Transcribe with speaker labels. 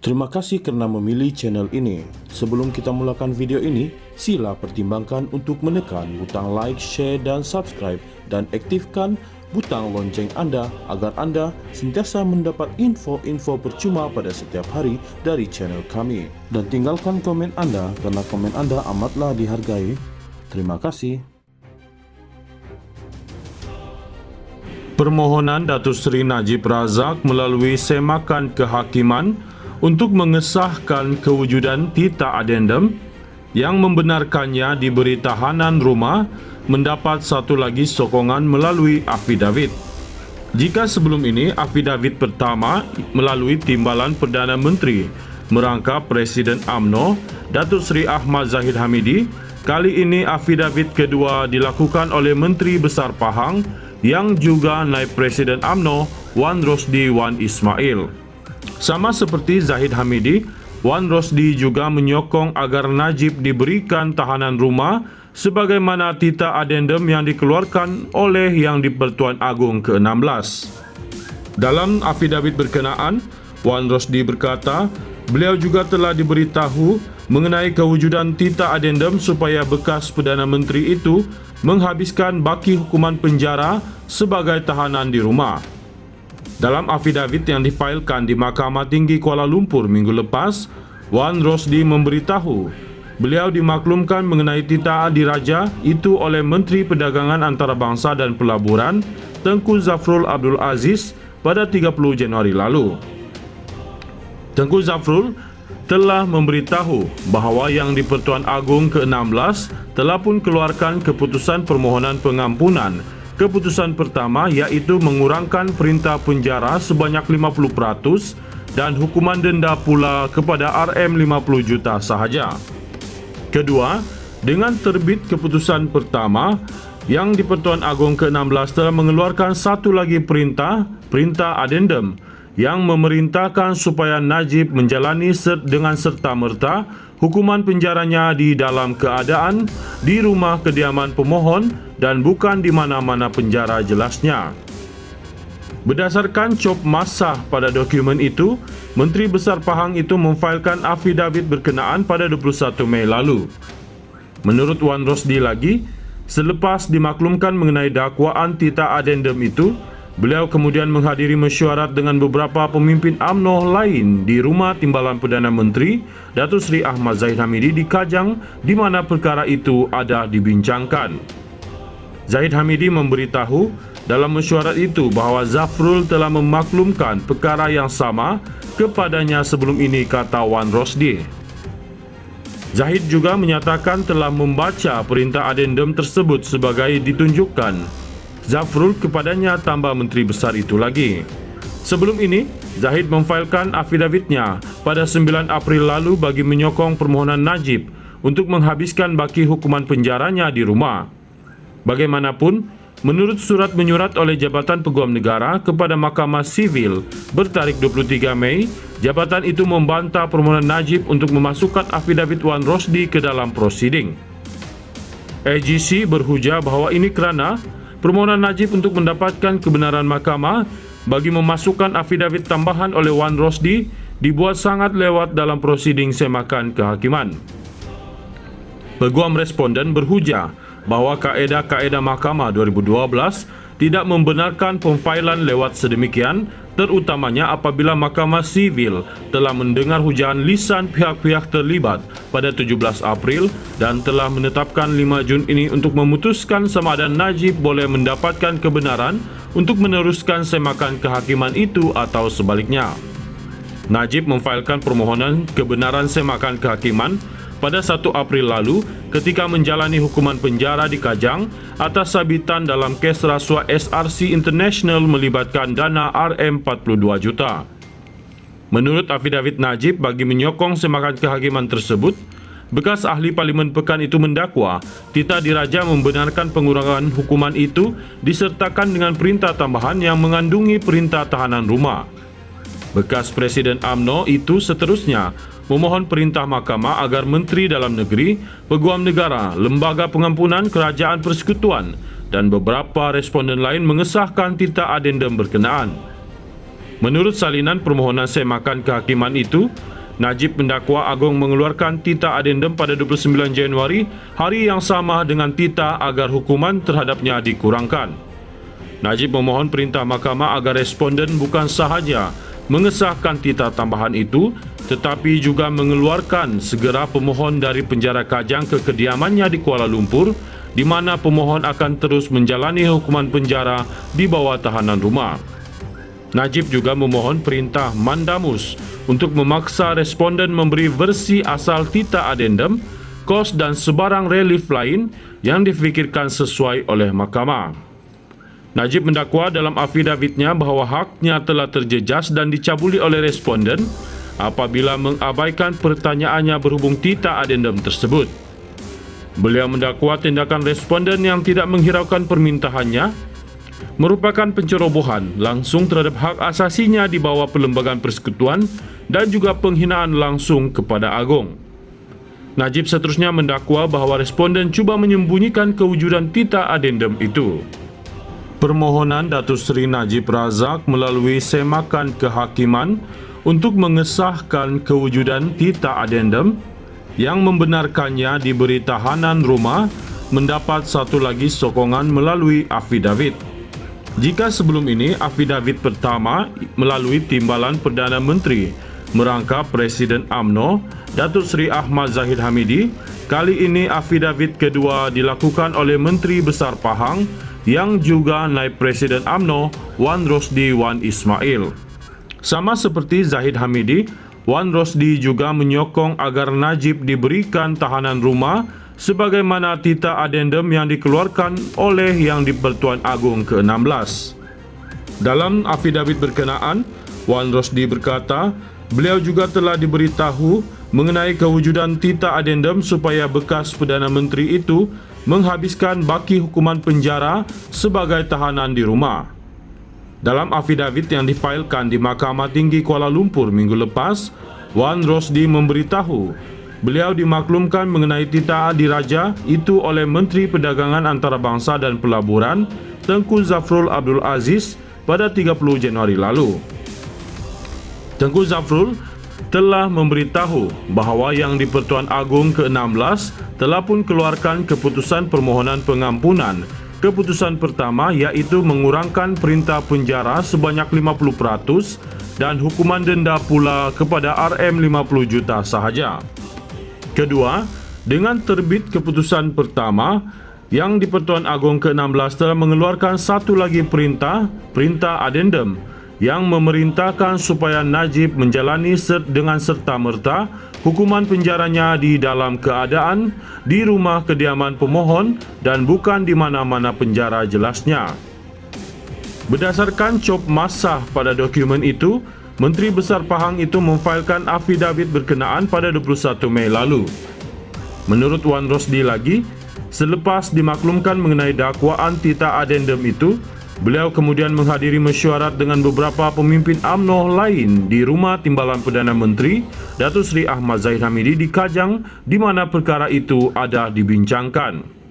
Speaker 1: Terima kasih kerana memilih channel ini. Sebelum kita mulakan video ini, sila pertimbangkan untuk menekan butang like, share dan subscribe dan aktifkan butang lonceng anda agar anda sentiasa mendapat info-info percuma pada setiap hari dari channel kami. Dan tinggalkan komen anda kerana komen anda amatlah dihargai. Terima kasih. Permohonan Datuk Seri Najib Razak melalui Semakan Kehakiman untuk mengesahkan kewujudan tita adendum yang membenarkannya diberi tahanan rumah mendapat satu lagi sokongan melalui afidavit. Jika sebelum ini afidavit pertama melalui Timbalan Perdana Menteri merangkap Presiden UMNO Datuk Seri Ahmad Zahid Hamidi, kali ini afidavit kedua dilakukan oleh Menteri Besar Pahang yang juga Naib Presiden UMNO Wan Rosdi Wan Ismail. Sama seperti Zahid Hamidi, Wan Rosdi juga menyokong agar Najib diberikan tahanan rumah sebagaimana tita adendum yang dikeluarkan oleh Yang di-Pertuan Agong ke-16. Dalam afidavit berkenaan, Wan Rosdi berkata, beliau juga telah diberitahu mengenai kewujudan tita adendum supaya bekas Perdana Menteri itu menghabiskan baki hukuman penjara sebagai tahanan di rumah. Dalam afidavit yang difailkan di Mahkamah Tinggi Kuala Lumpur minggu lepas, Wan Rosdi memberitahu beliau dimaklumkan mengenai tita diraja itu oleh Menteri Perdagangan Antarabangsa dan Pelaburan Tengku Zafrul Abdul Aziz pada 30 Januari lalu. Tengku Zafrul telah memberitahu bahawa Yang di-Pertuan Agong ke-16 telah pun keluarkan keputusan permohonan pengampunan. Keputusan pertama iaitu mengurangkan perintah penjara sebanyak 50% dan hukuman denda pula kepada RM 50 juta sahaja. Kedua, dengan terbit keputusan pertama, Yang di-Pertuan Agong ke-16 telah mengeluarkan satu lagi perintah adendum yang memerintahkan supaya Najib menjalani dengan serta-merta hukuman penjaranya di dalam keadaan di rumah kediaman pemohon dan bukan di mana-mana penjara jelasnya. Berdasarkan cop masa pada dokumen itu, Menteri Besar Pahang itu memfailkan afidavit berkenaan pada 21 Mei lalu. Menurut Wan Rosdi lagi, selepas dimaklumkan mengenai dakwaan tita adendum itu, beliau kemudian menghadiri mesyuarat dengan beberapa pemimpin UMNO lain di rumah Timbalan Perdana Menteri Datuk Seri Ahmad Zahid Hamidi di Kajang di mana perkara itu ada dibincangkan. Zahid Hamidi memberitahu dalam mesyuarat itu bahawa Zafrul telah memaklumkan perkara yang sama kepadanya sebelum ini, kata Wan Rosdi. Zahid juga menyatakan telah membaca perintah adendum tersebut sebagai ditunjukkan Zafrul kepadanya, tambah Menteri Besar itu lagi. Sebelum ini, Zahid memfailkan afidavitnya pada 9 April lalu bagi menyokong permohonan Najib untuk menghabiskan baki hukuman penjaranya di rumah. Bagaimanapun, menurut surat menyurat oleh Jabatan Peguam Negara kepada Mahkamah Sivil bertarikh 23 Mei, jabatan itu membantah permohonan Najib untuk memasukkan afidavit Wan Rosdi ke dalam prosiding. AGC berhujah bahawa ini kerana permohonan Najib untuk mendapatkan kebenaran mahkamah bagi memasukkan afidavit tambahan oleh Wan Rosdi dibuat sangat lewat dalam prosiding Semakan Kehakiman. Peguam responden berhujah bahawa kaedah-kaedah Mahkamah 2012 tidak membenarkan pemfailan lewat sedemikian, terutamanya apabila Mahkamah Sivil telah mendengar hujaan lisan pihak-pihak terlibat pada 17 April dan telah menetapkan 5 Jun ini untuk memutuskan sama ada Najib boleh mendapatkan kebenaran untuk meneruskan Semakan Kehakiman itu atau sebaliknya. Najib memfailkan permohonan kebenaran Semakan Kehakiman pada 1 April lalu ketika menjalani hukuman penjara di Kajang atas sabitan dalam kes rasuah SRC International melibatkan dana RM42 juta. Menurut afidavit Najib bagi menyokong Semakan Kehakiman tersebut, bekas ahli Parlimen Pekan itu mendakwa tita diraja membenarkan pengurangan hukuman itu disertakan dengan perintah tambahan yang mengandungi perintah tahanan rumah. Bekas Presiden UMNO itu seterusnya memohon perintah mahkamah agar Menteri Dalam Negeri, Peguam Negara, Lembaga Pengampunan Kerajaan Persekutuan dan beberapa responden lain mengesahkan tita adendum berkenaan. Menurut salinan permohonan semakan kehakiman itu, Najib Pendakwa Agung mengeluarkan tita adendum pada 29 Januari, hari yang sama dengan tita agar hukuman terhadapnya dikurangkan. Najib memohon perintah mahkamah agar responden bukan sahaja mengesahkan tita tambahan itu, tetapi juga mengeluarkan segera pemohon dari penjara Kajang ke kediamannya di Kuala Lumpur, di mana pemohon akan terus menjalani hukuman penjara di bawah tahanan rumah. Najib juga memohon perintah Mandamus untuk memaksa responden memberi versi asal tita adendum, kos dan sebarang relief lain yang difikirkan sesuai oleh mahkamah. Najib mendakwa dalam afidavitnya bahawa haknya telah terjejas dan dicabuli oleh responden apabila mengabaikan pertanyaannya berhubung tita adendum tersebut. Beliau mendakwa tindakan responden yang tidak menghiraukan permintaannya merupakan pencerobohan langsung terhadap hak asasinya di bawah Perlembagaan Persekutuan dan juga penghinaan langsung kepada Agong. Najib seterusnya mendakwa bahawa responden cuba menyembunyikan kewujudan tita adendum itu. Permohonan Datuk Seri Najib Razak melalui semakan kehakiman untuk mengesahkan kewujudan tita adendum yang membenarkannya diberi tahanan rumah mendapat satu lagi sokongan melalui afidavit. Jika sebelum ini afidavit pertama melalui Timbalan Perdana Menteri merangkap Presiden UMNO Datuk Seri Ahmad Zahid Hamidi, kali ini afidavit kedua dilakukan oleh Menteri Besar Pahang yang juga Naib Presiden UMNO Wan Rosdi Wan Ismail. Sama seperti Zahid Hamidi, Wan Rosdi juga menyokong agar Najib diberikan tahanan rumah sebagaimana tita adendum yang dikeluarkan oleh Yang di-Pertuan Agong ke-16. Dalam afidavit berkenaan, Wan Rosdi berkata, beliau juga telah diberitahu mengenai kewujudan tita adendum supaya bekas Perdana Menteri itu menghabiskan baki hukuman penjara sebagai tahanan di rumah. Dalam afidavit yang difailkan di Mahkamah Tinggi Kuala Lumpur minggu lepas, Wan Rosdi memberitahu beliau dimaklumkan mengenai tita diraja itu oleh Menteri Perdagangan Antarabangsa dan Pelaburan Tengku Zafrul Abdul Aziz pada 30 Januari lalu. Tengku Zafrul telah memberitahu bahawa Yang di-Pertuan Agong ke-16 telah pun keluarkan keputusan permohonan pengampunan. Keputusan pertama iaitu mengurangkan perintah penjara sebanyak 50% dan hukuman denda pula kepada RM 50 juta sahaja. Kedua, dengan terbit keputusan pertama, Yang di-Pertuan Agong ke-16 telah mengeluarkan satu lagi perintah adendum yang memerintahkan supaya Najib menjalani dengan serta-merta hukuman penjaranya di dalam keadaan di rumah kediaman pemohon dan bukan di mana-mana penjara jelasnya. Berdasarkan cop masa pada dokumen itu, Menteri Besar Pahang itu memfailkan afidavit berkenaan pada 21 Mei lalu. Menurut Wan Rosdi lagi, selepas dimaklumkan mengenai dakwaan tita adendum itu, beliau kemudian menghadiri mesyuarat dengan beberapa pemimpin UMNO lain di rumah Timbalan Perdana Menteri Datuk Seri Ahmad Zahid Hamidi di Kajang, di mana perkara itu ada dibincangkan.